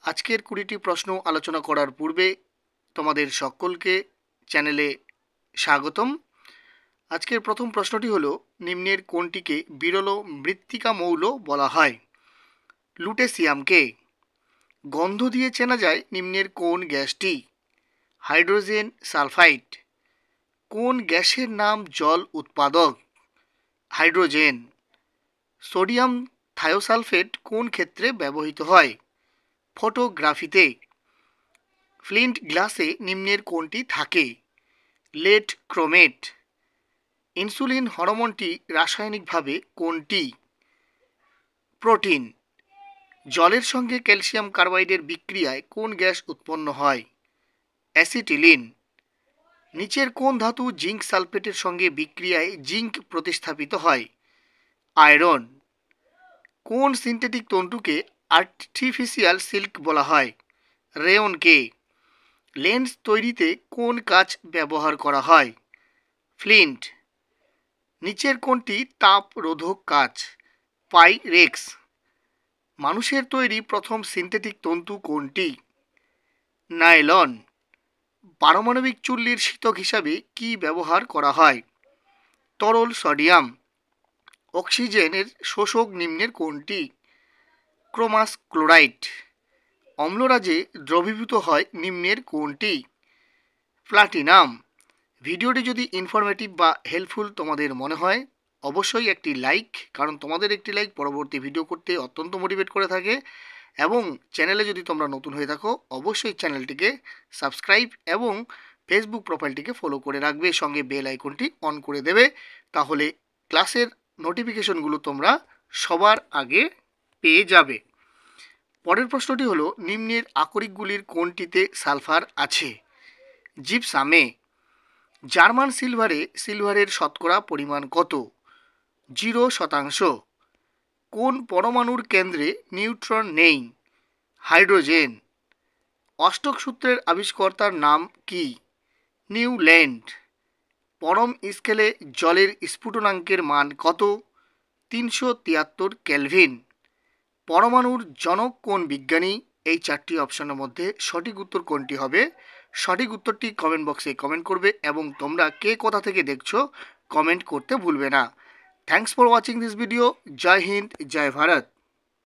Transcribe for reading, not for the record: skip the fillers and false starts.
আজকের 20টি প্রশ্ন আলোচনা করার পূর্বে তোমাদের সকলকে চ্যানেলে স্বাগতম। আজকের প্রথম প্রশ্নটি হলো, নিম্নের কোনটিকে বিরল মৃত্তিকা মৌল বলা হয়? লুটেসিয়ামকে। গন্ধ দিয়ে চেনা যায় নিম্নের কোন গ্যাসটি? Hydrogen sulphide. কোন গ্যাসের নাম জল উৎপাদক? হাইড্রোজেন। সোডিয়াম থায়োসালফেট কোন ক্ষেত্রে ব্যবহৃত হয়? ফটোগ্রাফিতে। ফ্লিন্ট গ্লাসে নিম্নের কোনটি থাকে? Lead chromate. ইনসুলিন হরমোনটি রাসায়নিকভাবে কোনটি? প্রোটিন। জলের সঙ্গে ক্যালসিয়াম কার্বাইডের বিক্রিয়ায় কোন গ্যাস উৎপন্ন হয়? অ্যাসিটিলিন। নিচের কোন ধাতু জিঙ্ক সালফেটের সঙ্গে বিক্রিয়ায় জিঙ্ক প্রতিস্থাপিত হয়? আয়রন। কোন সিনথেটিক তন্তুকে আর্টিফিশিয়াল সিল্ক বলা হয়? রেয়নকে। লেন্স তৈরিতে কোন কাঁচ ব্যবহার করা হয়? ফ্লিন্ট। নিচের কোনটি তাপ রোধক কাঁচ? পাইরেক্স। মানুষের তৈরি প্রথম সিনথেটিক তন্তু কোনটি? নাইলন। পারমাণবিক চুল্লির শীতক হিসাবে কি ব্যবহার করা হয়? তরল সোডিয়াম। অক্সিজেনের শোষক নিম্নের কোনটি? Chromous chloride. অম্লরাজে দ্রবীভূত হয় নিম্নের কোনটি? প্লাটিনাম। ভিডিওটি যদি ইনফরমেটিভ বা হেল্পফুল তোমাদের মনে হয়, অবশ্যই একটি লাইক, কারণ তোমাদের একটি লাইক পরবর্তী ভিডিও করতে অত্যন্ত মোটিভেট করে থাকে। এবং চ্যানেলে যদি তোমরা নতুন হয়ে থাকো, অবশ্যই চ্যানেলটিকে সাবস্ক্রাইব এবং ফেসবুক প্রোফাইলটিকে ফলো করে রাখবে, সঙ্গে বেল আইকনটি অন করে দেবে। তাহলে ক্লাসের নোটিফিকেশনগুলো তোমরা সবার আগে পেয়ে যাবে। পরের প্রশ্নটি হলো, নিম্নের আকরিকগুলির কোনটিতে সালফার আছে? জিপসামে। জার্মান সিলভারের শতকরা পরিমাণ কত? 0%। কোন পরমাণুর কেন্দ্রে নিউট্রন নেই? হাইড্রোজেন। অষ্টক সূত্রের আবিষ্কর্তার নাম কি? নিউল্যান্ড। পরম স্কেলে জলের স্ফুটনাঙ্কের মান কত? 373 কেলভিন। পরমাণুর জনক কোন বিজ্ঞানী? এই 4টি অপশনের মধ্যে সঠিক উত্তর কোনটি হবে? সঠিক উত্তরটি কমেন্ট বক্সে কমেন্ট করবে এবং তোমরা কে কোথা থেকে দেখছো কমেন্ট করতে ভুলবে না। Thanks for watching this video. জয় হিন্দ, জয় ভারত।